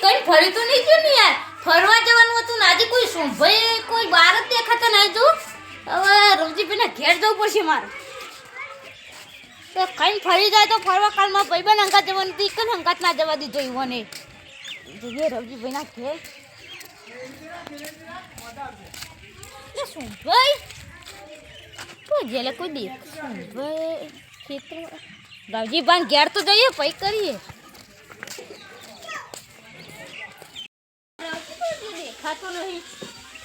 કઈ ફરી તો નહીં જો ને યાર ફરવા જવાનું હતું ને આજે કોઈ ભાઈ કોઈ બહાર જ દેખાતા નહીં જો હવે રવજીભાઈના ઘેર જવું પડશે મારે તો કઈ ફરી જાય તો ફરવા કાલમાં ભાઈબંધ અંગાત જવાનું હતી કઈ અંગાત ના જવા દીધો ઈવોને જઈએ રવજીભાઈના ઘેર શું ભાઈ કોઈ જેલે કોઈ દેખ ભાઈ ખેતર રવજીભાઈ ઘેર તો જઈએ પછી કરીએ દેખાતો નહીં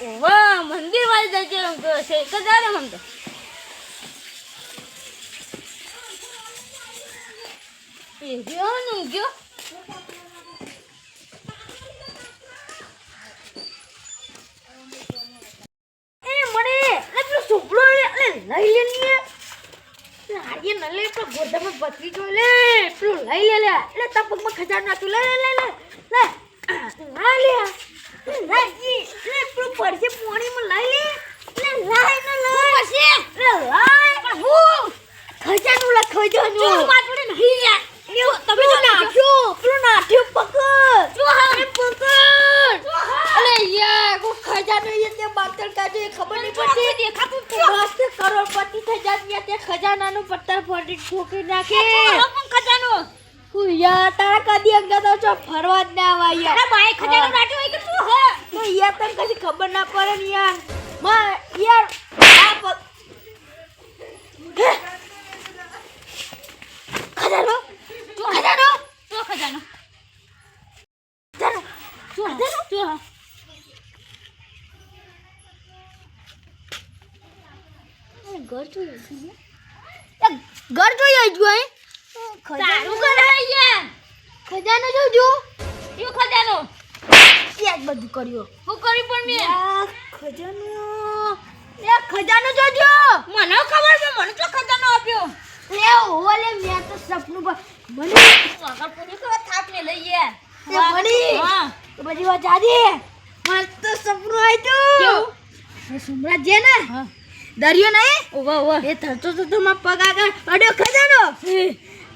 ઓવા મંદિર વાળી જગ્યાએ છે એક જ આવે આમ તો એ ગયો નું ગયો એ મને એટલે સુપડો એટલે લઈ લે ને આજે ન લે તો ગોદામાં પતરી જો લે પેલું લઈ લે એટલે તપકમાં ખજાન નાખું લે લે લે લે ના લે લાગી લે પેલું પડશે પાણીમાં લઈ લે લાય ન લાય પછી લે લાય પણ હું ખજાનું લા ખજાનું જો માટડે નહીં લે એવું તમે તો નાખ્યો પેલું નાખ્યો પકડ જો હા પકડ અલે યાર કો ખજાનું એ તે બાતલ કાજો એ ખબર નહીં પડતી દેખાતું તો બસ કરોડપતિ થઈ જાય તે ખજાનાનું પત્તર ફોડી ઠોકી નાખે પણ ખજાનો હું યાર તારા કદી અંગા તો ફરવા જ ના આવા યાર અરે ભાઈ ખજાનો નાટ્યો હોય કે શું હે તો યાર તને કદી ખબર ના પડે ને યાર માં યાર આ ખજાનો જો ખજાનો જો ખજાનો ખજાનો જો ખજાનો જો ઘર જોઈએ ઘર જોઈએ જોઈ ખજાનો કરાય યાર ખજાનો જોજો યો ખજાનો યાર બધું કર્યો હું કરી પણ મે ખજાનો એ ખજાનો જોજો મને ખબર છે મને તો ખજાનો આપ્યો લે ઓલે મે તો સપનું મને આગળ પૂરી કરો થાપ ને લઈ યાર તે બની હા તો બધી વાત આદી મસ્ત સપનું આવ્યું કેવું સુમરા જે ને હા દરિયો નહીં ઓવા ઓવા એ થતો તો માં પગ આગળ અડ્યો ખજાનો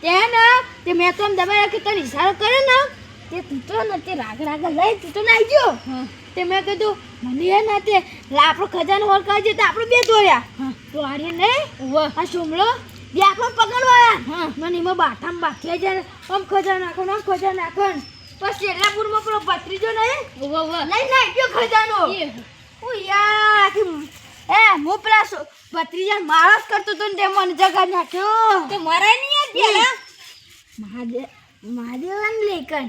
તે ને તે મેં તો દબાઈ રાખી તને ઈશારો કરે ને તે તું તો ને તે રાગ લઈ તું તો નાઈ ગયો તે મેં કીધું મને એ ના તે આપણો ખજાનો ઓળખાય તો આપણે બે દોર્યા તો આર્ય નહીં ઓવા આ સુમલો બે આપણો પકડવાયા મને એમાં બાથામાં બાથ્યા જાય આમ ખજાનો નાખો પછી શેરલાપુરમાં પેલો ભત્રીજો નહીં ઓવા ઓવા નહીં નાઈ ગયો ખજાનો ઓ યાર એ હું પેલા ભત્રીજા મારસ કરતો તો ને તે મને જગા નાખ્યો તે મરાય નહીં યાર મહાદેવ લેકન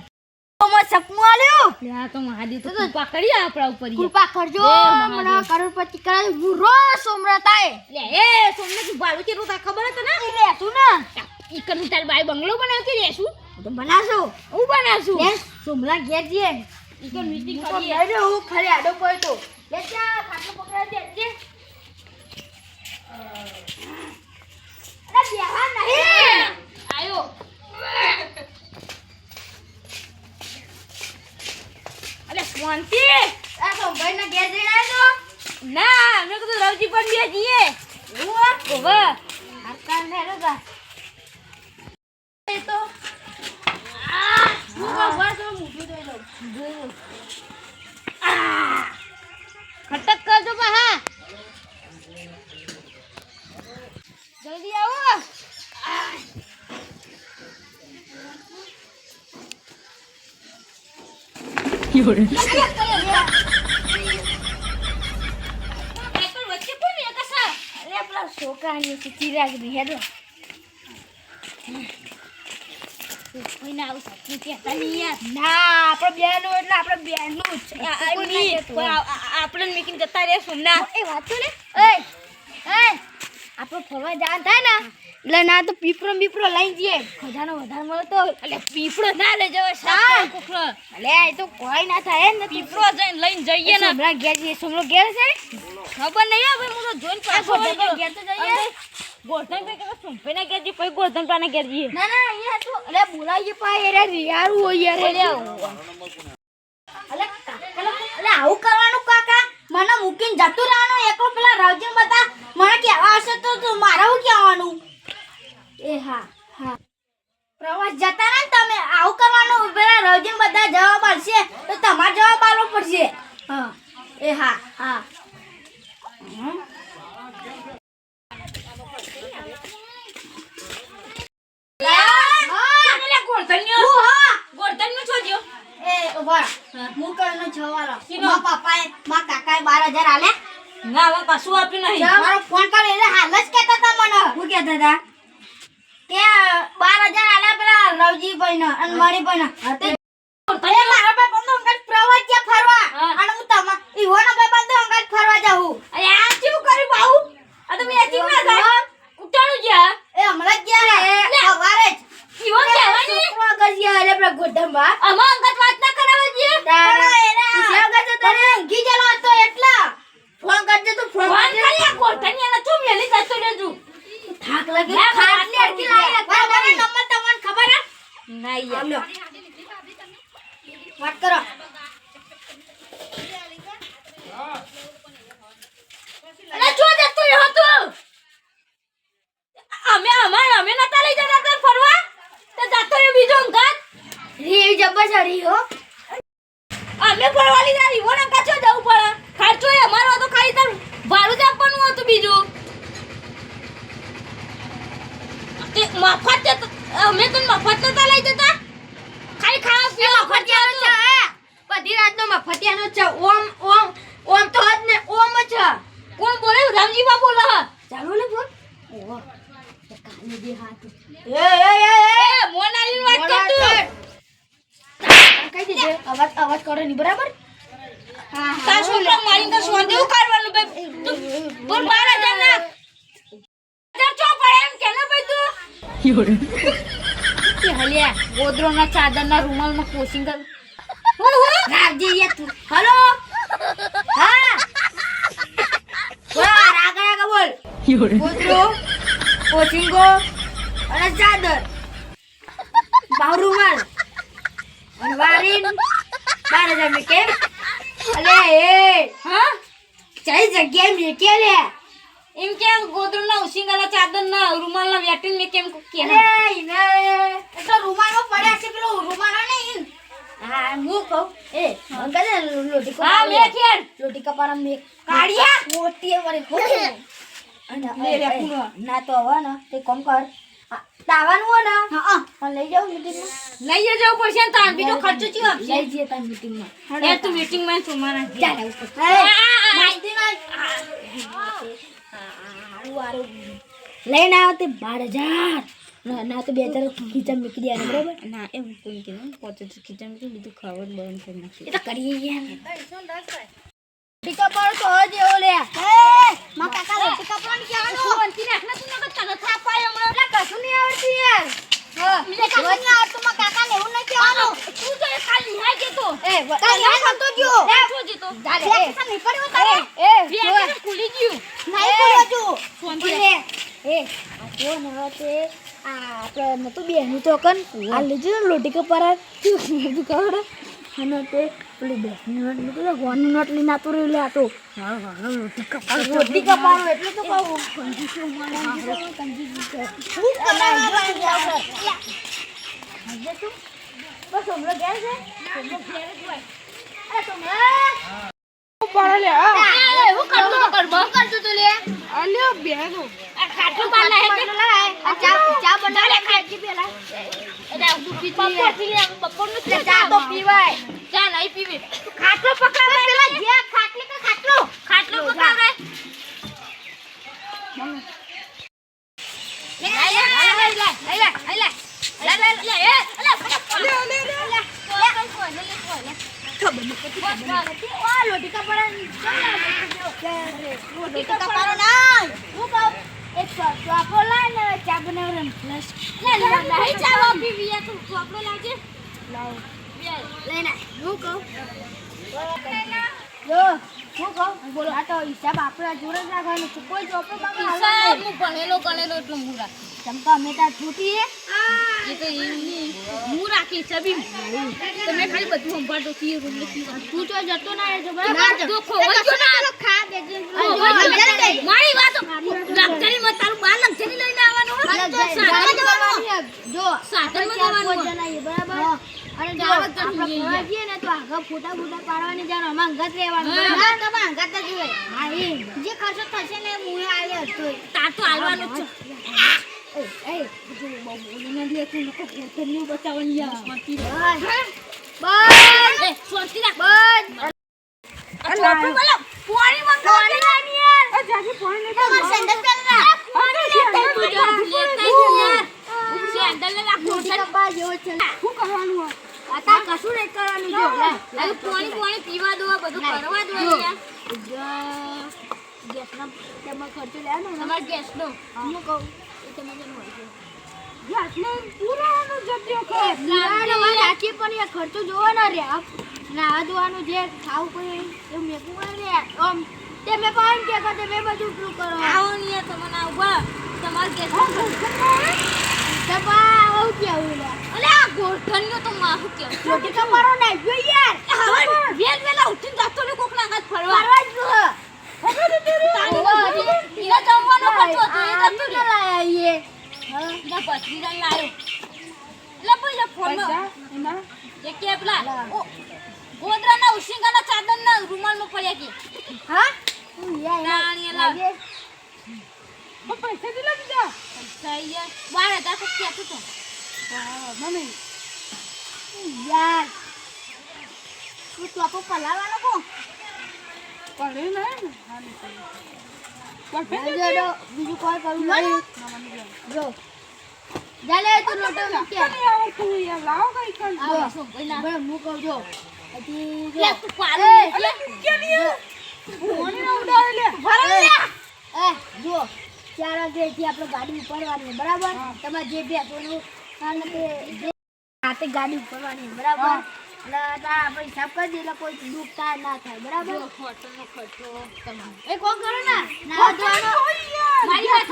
મો સપનું આલ્યો લે તો મહાદેવ તો પકડી આપડા ઉપર કૃપા કરજો મને કરોડપતિ કરાય હું રોજ સોમરતાય લે એ સોમને કી બાળુ કે રોતા ખબર હતો ને લે તું ને ઈકન તાર બાઈ બંગલો બનાવ કે લેશું તો બનાવશું હું બનાવશું લે સોમલા ઘેર જે ઈકન મીટિંગ કરીએ લે હું ખરે આડો પડ્યો તો લે જા ખાટલો પકડા દે અરે બેહા નહીં આયો અલે શાંતિ આ તો ભાઈ ના ઘેર જઈને આવ્યો ના મેં કીધું રવજી પણ બે જઈએ હું ઓવા હરકા ને રગા એ તો હું વાસ મૂકી દે લો ખટક કરજો બા જલ્દી આવો યોરે વચ્ચે કોણ એક સા અરે પેલા છોકરાની ચિરાગ ની હેડો કોઈને આવું સપનું કહેતા નહીં યાર ના આપણે બેનો એટલે આપણે બેનું જ આપણે મેકીને જતા રહે સોમના એ વાત તો ને એ આપણે ફરવા જવાનું થાય ને એટલે ના તો પીપળો લઈ જઈએ ખજાનો વધારે મળે તો એટલે પીપળો ના લઈ જવાય સાપ કુકરો એટલે એ તો કોઈ ના થાય ને પીપળો જઈને લઈને જઈએ ને હમણાં ઘેર જઈએ સોમલો ઘેર છે ખબર નહીં હવે હું તો જોઈને પાછો ઘેર તો જઈએ ગોઠણ પે કે સુંપે ના ઘેર જઈએ પછી ગોઠણ પાના ઘેર જઈએ ના અહીંયા તો એટલે બોલાવીએ પાય એરે રિયારું હોય યાર એટલે આવું કરવાનું કાકા મને મૂકીને જતું રહેવાનું એકલો પેલા રાવજી બતા મને કહેવા હશે તો મારા હું કહેવાનું એ હા પ્રવાસ જતા ને તમે આવું કરવાનું પેલા રવજીન બધા જવાબ આપશે તો તમારે જવાબ આપવો પડશે હા એ હા હા ફોન કરે એટલે હાલ જ કહેતા હતા મને શું કહેતા હતા કે 12,000 આલ્યા પેલા રવજીભાઈ ને અને મારી ભાઈ ને મારા ભાઈ બંધો અંગત પ્રવાસ ગયા ફરવા અને હું તમા ઈવોનો ભાઈ બંધો અંગત ફરવા જાઉં અરે આ શું કરી બાઉ આ તો મેચિંગ ના થાય ઉતાળું ગયા એ હમણાં જ ગયા સવારે જ ઈવો કહેવાની છોકરો ગજિયા એટલે પેલા ગોડંબા અમાર અંગત વાત ના કરાવવા દે તારે આગળ તો તને ઊંઘી ગયેલો હતો એટલા ફોન કરજે તો ફોન કરી ગોડની એને ચૂમ લેલી જતો રહેજો થાક લાગે ખાટલી અડકી લાવી બરાબર નંબર તમને ખબર હે નહીં યાર વાત કરો અરે જો જતો રહ્યો તું અમે નતા લઈ જતા તને ફરવા તો જતો રહ્યો બીજો અંગત રી જબ્બર ચડી હો અમે ફરવા લઈ જા રીવો ને કાચો જવું પડે ખર્ચો એ અમારો તો ખાલી તાર ભાડું જ આપવાનું હતું બીજું તે મફત અમે તો મફત નતા લઈ જતા ખાલી ખાવા પીવા મફતિયાનો છે બધી રાતનો મફતિયાનો છે ઓમ તો હદ ને ઓમ છે કોણ બોલે રામજીબા બોલે ચાલો લે બોલ ઓહો કાને દે હાથ એ મોનાલી વાત કર તું કઈ દીધે અવાજ કરો ની બરાબર હા તા છોકરા મારી તો સોન દેવું કરવાનું ભાઈ તું બોલ 12,000 ના ચો પડે એમ કે ના ભાઈ તું કે હલિયા ગોદરોના ચાદરના રૂમાલમાં કોશિંગ કર રાજી યા તું હેલો હા બોલ રાગા બોલ ગોદરો કોશિંગો અને ચાદર બાહુ રૂમાલ અને વારીન 12,000 મે કેમ અલે એ હા ચાઈ જગ્યાએ મેકે લે એમ કે ગોદરના ઉસિંગાલા ચાદરના રૂમાલના વેટિંગ મે કેમ કે અરે ઇને એ તો રૂમાલો પડ્યા છે પેલો રૂમાલો નહીં હા હું કહું એ મંગલે લોટી કો હા મે ખેર લોટી કપારા મે કાઢિયા મોટી વરે ખો અને લે પૂરો ના તો હવે ને તે કોમ કર તાવાનું હો ને હા પણ લઈ જાવ મીટિંગ માં લઈ જવું પડશે ને તાન બીજો ખર્ચો ચી આપશે લઈ જઈએ તાન મીટિંગ માં એ તું મીટિંગ માં સુમાના ચાલે ઉપર માહિતી વારો લઈને આવ તે 12,000 ના તો 2,000 ખીચા મૂકી દે બરાબર ના એમ કોઈ કે ને પોતે ખીચા મૂકી બીજું ખાવત બંધ કરી નાખી એ તો કરીએ યાર ટીકા પર તો જ એવો લે એ મા કાકા ટીકા પર કેવાનું અંતી નાખના તું નકર તને થાપાય હમણાં એટલે કશું નહીં આવડતું યાર હા મને કશું નહીં આવડતું મા કાકા લેવું નહીં કેવાનું તું તો કાલ નિહાય કે તો એ નિહાય કરતો ગયો એ છો જી તો જાલે એ નહીં પડ્યો તારે એ એ ખુલી ગયું નહીં પડ્યો તું ફોન લે એ આ તો નહતે આ નતો બેનું તો કન આ લેજો લોટી કે પર તું કવડ અને તે પેલી 10 મિનિટ તો ગોની નોટ લઈને આતો રહ્યો લે આતો હા લોટી કપાળો એટલે તો કહું કંજીસો મને કંજીસો હું કરાવ આજે તું બસ હમલો ગયા છે હમલો ઘેર જ હોય અરે તમે પાડે લે હું કરતો તો લે અલ્યો બેનો આ કાઠું પાલા હે આ ચા બના લે ખાજી પેલા એ તું પીતી બપોર નું ચા તો પીવાય ચા નહીં પીવી ખાટલો પકાવે પેલા જે ખાટલી કે ખાટલો પકાવે બોલો આ તો હિસાબ આપણા જોડે જ રાખવાનો કોઈ ચોપડો હિસાબ હું ભણેલો એટલું મૂરા ચમકા અમે ત્યાં છૂટીએ એ તો હું રાખી હિસાબી તમે ખાલી બધું સંભાળતો કી રૂમ તું તો જતો ના રહેજો બરાબર તો ખોવજો ના ખા દેજો મારી વાત લક્ઝરી માં તારું બાર લક્ઝરી લઈને આવવાનું જો સાધન જણાઈએ બરાબર અને જો આપણે ફરવા જઈએ ને તો આગળ ફોટા પાડવાની જાણ અમાર અંગત રહેવાનું બરાબર તમે અંગત જ હોય હા એ જે ખર્ચો થશે ને હું આલે હતો તાર તો આલવાનું છે એ જો બહુ બોલીને દે તું નકો ફોટો બચાવવાની યાર બસ સોચી રાખ બસ અલા બોલો પાણી મંગાવવાની નાની યાર આ જાજી પાણી લેતા માર સેન્ડલ પહેરલા પાણી લેતા તું જો લેતા યાર સેન્ડલ લે લાખ મોટા બા જેવો છે શું કરવાનું આ કશું નહીં કરવાનું જો લે પાણી પીવા દો બધું કરવા દો યાર ગેસનો તમે ખર્ચો લે ને તમાર ગેસનો હું કહું એ તમે જન હોય છે ગેસનો પૂરાનો જબ્યો કે લાવાનો વાત આખી પણ એ ખર્ચો જોવો ના રે ના દોવાનું જે ખાવું કોઈ એ મેકું રે ઓમ તે મે પાન કે કે મે બધું પૂરું કરો આવો ની તમને આવા તમાર ગેસનો દબા આવું કેવું લે અલે આ ગોઠણ્યો તો માહુ કે રોટી કમારો નહીં જો યાર હવે વેલા ઉઠીને જાતો ને કોક ના હાથ ફરવા જ ઈલા જમવાનો ખર્ચો તો એ તો તું લાયા એ હા ના પછલી જણ લાયો લે બોલ ફોન એના જે કે પેલા ગોદરાના ઉશિંગાના ચાદરના રૂમાલમાં પડ્યા કે હા યાર લાગે પૈસા દિલા બીજા પૈસા યાર 12000 તો કે તું મમ્મી યાર તું તો આપો પલાવાનો કો પડે નહીં ને બીજું કોઈ કરું નહીં જો જાલે તું લોટો મૂકે તું યાર લાવ કઈ કર બરાબર હું કહું જો પછી લે તું પાલે લે મૂકે નહીં ફોન ઉડાવે લે ભરે લે એ જો 4 વાગે થી આપણે ગાડી ઉપરવાની બરાબર તમારે જે બેસવાનું કારણ કે જે આતે ગાડી ઉપરવાની બરાબર એટલે આપણે હિસાબ કરી દે એટલે કોઈ દુખતા ના થાય બરાબર હોટલનો ખર્ચો તમારો એ કોણ કરો ના ના જોવાનો મારી વાત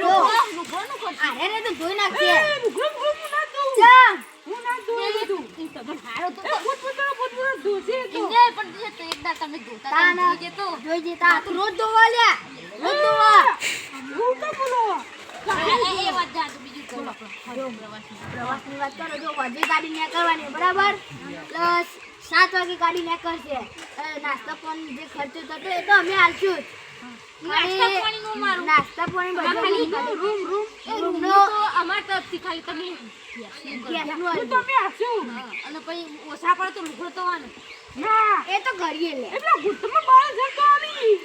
લો નુકરનો ખર્ચો અરે રે તો જોઈ નાખજે નુકરો ના દઉં ચા હું ના દઉં તું તો હારો તો ફૂટ દોસે તો ઇને પણ જે તો એકદા તમે જોતા જોઈ તો જોઈ જેતા તું રોજ જોવા લ્યા રોજ જોવા હું તો બોલો એ વાત જા બીજું બોલો પ્રવાસની વાત કરો જો વજે ગાડી ને કરવાની બરાબર પ્લસ 7 વાગે ગાડી ને કરશે નાસ્તા પાણી જે ખર્ચો થતો એ તો અમે આલશું નાસ્તા પાણી નો મારું નાસ્તા પાણી બધું રૂમ નો અમાર તરફથી ખાલી તમે ગેસનું તો અમે આશું અને પછી ઓછા પડે તો લુગડો તો વાનું ના એ તો ઘરીએ લે એટલે ગુટમાં 12000 તો આલી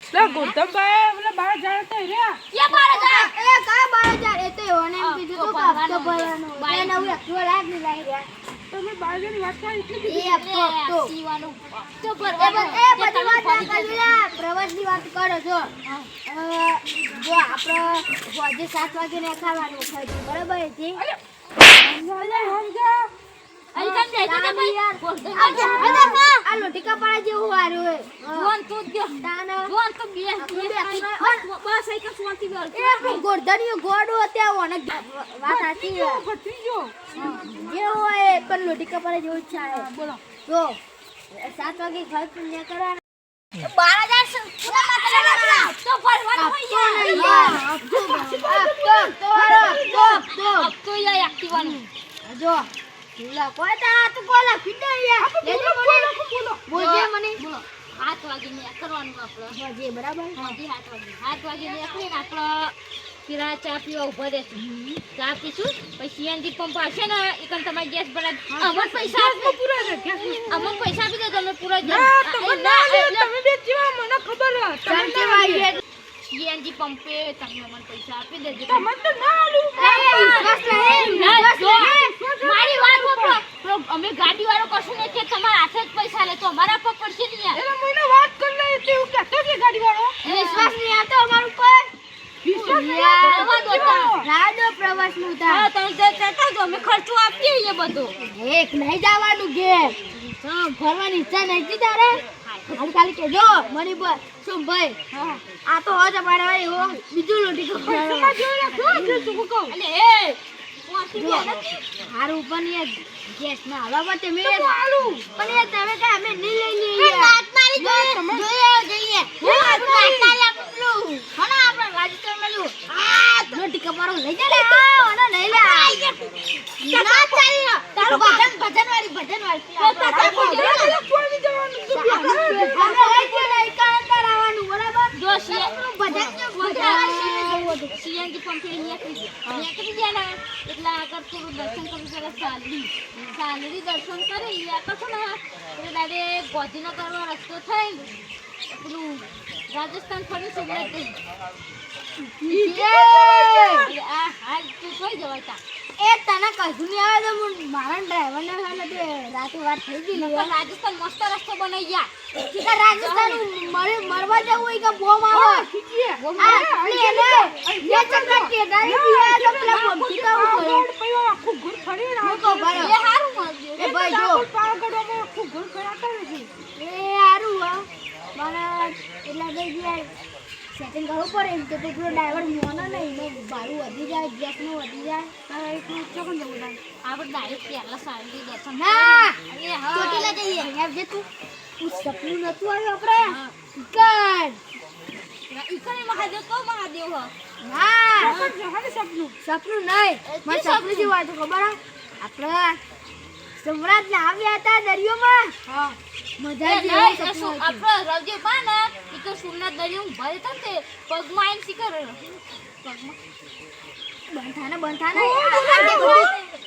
લે ગોતમ ભાઈ મને 12000 તો રે કે 12000 એ કા 12000 એ તો ઓને એમ કીધું તો હપ્તો ભરવાનો એ નવું એકલો લાગ ની લાઈ રહ્યા તમે 12000 ની વાત કરી એટલે એ હપ્તો સીવાનું તો પર એ બધી વાત ના કરી પ્રવાસ ની વાત કરો જો જો આપણે વાજે 7 વાગે ને ખાવાનું ખાઈ બરાબર છે સમજા અલી કમ જાય તો ભાઈ યાર આ લોટીકા પાડા જેવું વારું હે જોન તો ગયો તાના જોન તો બે બસ આઈ કે સોંતી ગયો એ ગોરધણીઓ ગોડો ત્યાં ઓને વાત આતી ગોઠવી જો જે હોય પણ લોટીકા પાડા જેવું છે બોલો જો 7 વાગે ઘર પુણ્ય કરવાના 12000 પૂરા માત્ર તો ભરવાનો હોય યાર તો યાર એક્ટિવાનું જો લા કોઈ તા તું બોલા ફિડે યાર લેજો બોલો બોલજે મને બોલો 7 વાગે ને કરવાનું આપણે જે બરાબર હા 7 વાગે ને આપણે આપણે પીરા ચા પીવા ઉભા રહેશું ચા પીશું પછી સીએનજી પંપ આવશે ને એકન તમારે ગેસ ભરા અમન પૈસા આપો પૂરા છે ગેસ અમન પૈસા આપી દે તમે પૂરા જ તમે બે જીવા મને ખબર છે તમે કેવાય સીએનજી પંપે તમે મને પૈસા આપી દેજો તમને તો ના આલું મારી વાત સાંભળો અમે ગાડી વાળો કશું નહીં કે તમારા હાથે જ પૈસા લે તો અમારા પર પડશે નહીં યાર એટલે મને વાત કર લે તે હું કહેતો કે ગાડી વાળો વિશ્વાસ નહીં આવતો અમાર ઉપર પ્રવાસ નું હા તમે કહેતા જો અમે ખર્ચો આપીએ એ બધો એક નહીં જવાનું ઘેર ફરવાની ઈચ્છા નહીં તારે ખાલી કેજો મને બોલ શું ભાઈ આ તો હોજ પાડવા એવો બીજું લોટી કો અલે એ હારું પણ એ ગેસ ના હવા પર તમે પણ એ તમે કે અમે નહીં લઈ લઈએ વાત મારી જોઈએ હણા આપણે રાજસ્થાન માં લો આ લોટી કમારો લઈ જા લે અને લઈ લે ના ચાલે તારું ભજન વાળી છોડી જવાનું તો જો સીએનજી પંપી નીકળી ગયા ને એટલે આગળ થોડું દર્શન કરી જરા સાલરી દર્શન કરી કશો ને એટલે ડાયરેક્ટ ગોધીનગરનો રસ્તો થઈ પેલું રાજસ્થાન ફરી સુરત હાલ તું કઈ જવાય તા એ તને કશું નહીં આવે તો મારા ડ્રાઈવરને રાતે વાત થઈ ગઈ રાજસ્થાન મસ્ત રસ્તો બનાવી ગયા રાજસ્થાન મરવા જવું હોય કે બોમ આવે સેટિંગ કરવું પડે એમ તો પેલો ડ્રાઈવર મોનો નહીં ભાડું વધી જાય ગેસનું વધી જાય ચોકન જવું થાય આપણે ડાયરેક્ટ પહેલા સારી દર્શન ના ચોટીલા જઈએ યાર જે તું સપનું નતું આવ્યું આપણે ઈકન મહાદેવ તો મહાદેવ હો ના સપનું નહીં મને સપનું જેવું હતું ખબર આપણે સમ્રાટ ને આવ્યા હતા દરિયોમાં હા મજા આપણે રવજે બા ને ઈ તો સોમનાથ દરિયો ભરે તો તે પગમાં આઈને શિખર પગમાં બંધાને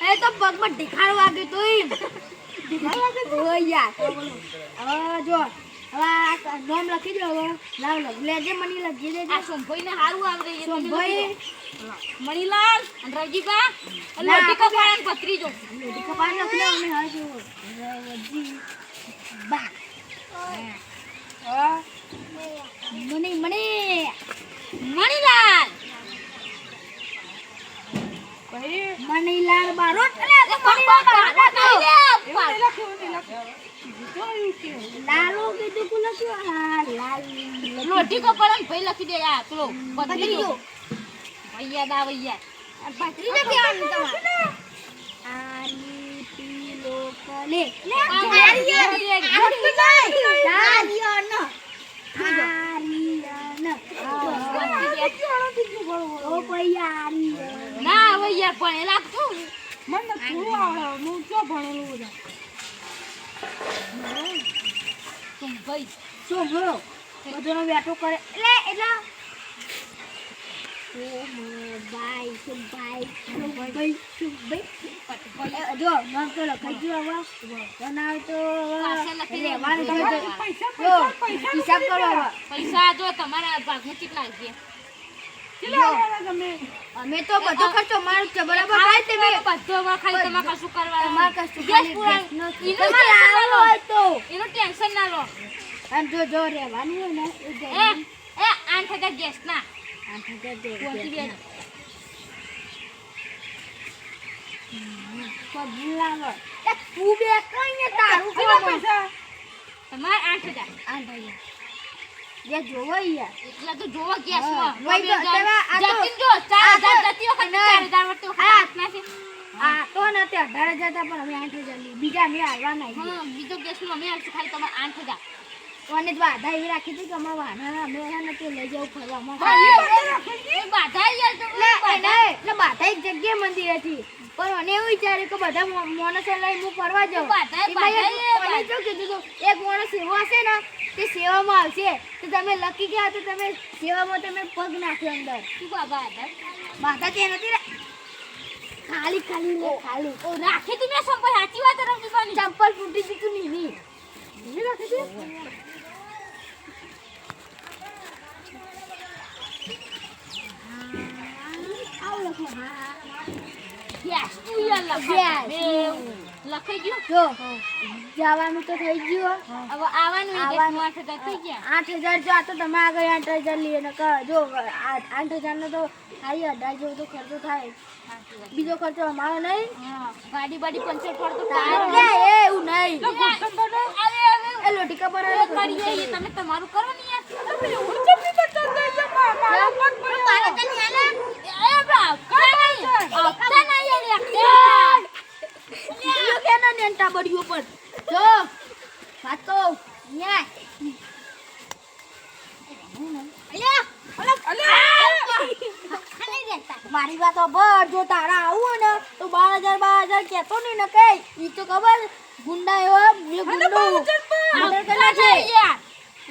એ તો પગમાં ઢીખાડ વાગે તોય ઢીખાડ વાગે ઓ યાર હવે જો હવે નામ લખી દો હવે નામ લેજે મની લખી દેજે આ સોમભાઈ ને હારું આવડે એ સોમભાઈ મણીલાલ અને રવજીબા અને લોટી કપાણ પત્રીજો લોટી કપાણ લખી દો અમે હા જો રવજી બા મણીલાલ મણીલાલ બારોટ લાલો કીધું કુ લખ્યું હા લાલ લોટી કપડન ભાઈ લખી દે આ પેલો પત્રીજો ભૈયા પત્રી ને કેવાનું તમારે આની પીલો કલે ના ભૈયા ભણેલા છું મને થોડું આવડે હું જો ભણેલું બધા ભાઈ શું ભરો બધાનો બેઠો કરે એટલે જો નામ તો લખાઈ ગયું હવે બનાવ તો હિસાબ કરો પૈસા જો તમારા ભાગમાં કેટલા અમે તો બધો ખર્ચો મારો છે બરાબર ભાઈ તમે બધો ખાલી તમારે કશું કરવા તમારે કશું એનું ટેન્શન ના લો અને જો રહેવાનું હોય ને એ 8000 ગેસ ના 8000 દે પગલાવો એ તું બે કઈને તારું કેટલા પૈસા તમારે 8000 જે જોવો યાર એટલા તો જોવો ગેસ માં જતીન જો 4000 જતી વખત 4000 વખત હાથમાંથી આ તો નતે 18000 હતા પણ અમે 8000 લી બીજા મે આવવા નહીં હા બીજો ગેસ માં અમે આવશું ખાલી તમારે 8000 કોને બાધા એવી રાખી હતી કે અમાર વાના અમે નતે લઈ જાવ ફરવામાં બાધા યાર તો એટલે બાધા એક જગ્યાએ મંદિર હતી પણ મને એવું વિચાર્યું કે બધા મોણસો લઈ હું ફરવા જાઉં બાધા જો કીધું એક મોણસ એવો હશે ને તે સેવામાં આવશે તો તમે લકી ગયા તો તમે સેવામાં તમે પગ નાખ્યો અંદર શું બાબા બાધા તે નથી ખાલી ખાલી લે ખાલી ઓ રાખી તું મેં સંભાઈ સાચી વાત રમવાની ચંપલ ફૂટી દીધું નહીં નહીં રાખી દે આવ લખો હા યસ તું યાર લખાઈ ગયું જો જવાનું તો થઈ ગયું હવે આવવાનું 8000 થઈ ગયા 8000 જો આ તો તમે આગળ 8000 લઈએ ને જો 8000 નો તો આઈ 18 જેવો તો ખર્ચો થાય બીજો ખર્ચો અમારો નહીં ગાડી પંચર ફોડ તો એ એવું નહીં એ લોટી કપડ કરી દઈએ તમે તમારું કરો ને યાર તમે ઉચપની તો ચલ જાય છે મારા મત મારે તો નહીં આલે એ બા કાઈ આપતા નહીં યાર યો કેનો નેંટા બડ્યો પણ જો વાતો ન્યા અલ્યા અલે કહેતા મારી વાત સાંભળ જો તારા આવું ને તો 12,000 કહેતો નહીં ને કઈ ઈ તો ખબર ગુંડા એવા મેં ગુંડો ઓર્ડર કર્યા છે યાર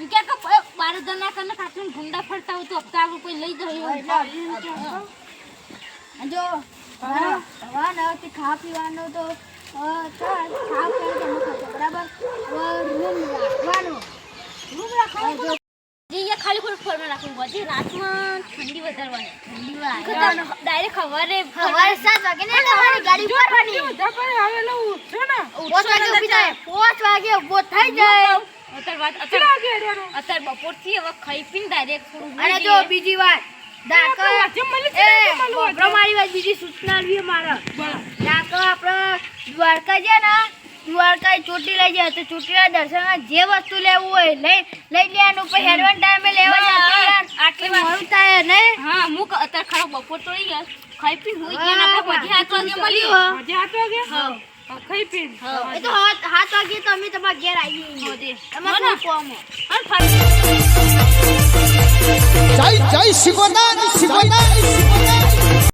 ઈ કે 12,000 ના કરને કાચું ગુંડા ફરતા હોય તો હપ્તા કોઈ લઈ જાય જો હવા ના તે ખા પીવાનો તો ચાલ ખા પીવાનો બરાબર રૂમ રાખવાનો ये खाली कोई फॉर्म રાખવું બધી રાતમાં ઠંડી વધારવાની ડાયરેક્ટ ખવારે 7 વાગે ને તમારી ગાડી ઉપાડવાની બધા પર આવેલો ઉઠો ને 5 વાગે ઉભી થાય 5 વાગે ઉભો થઈ જાય અત્યારે બપોર થી હવે ખાઈ પીને ડાયરેક્ટ અને જો બીજી વાત મારી વાત બીજી સૂચના આવી મારા ડાકો આપણે દ્વારકા છે ને દ્વારકા ચોટી લઈ જાય તો ચોટીના દર્શનમાં જે વસ્તુ લેવું હોય લઈ લેવાનું પછી હેરવન ટાઈમે લેવા આટલી મોડું થાય ને હા હું અત્યારે ખરો બપોર તોડી ગયા ખાઈ પી હોઈ ગયા આપણે પછી 7 વાગે મળ્યું પછી 7 વાગે હા ખાઈ પી એ તો 7 વાગે તો અમે તમારા ઘેર આવી તમારે કોમ જય જય શિવનાથ શિવનાથ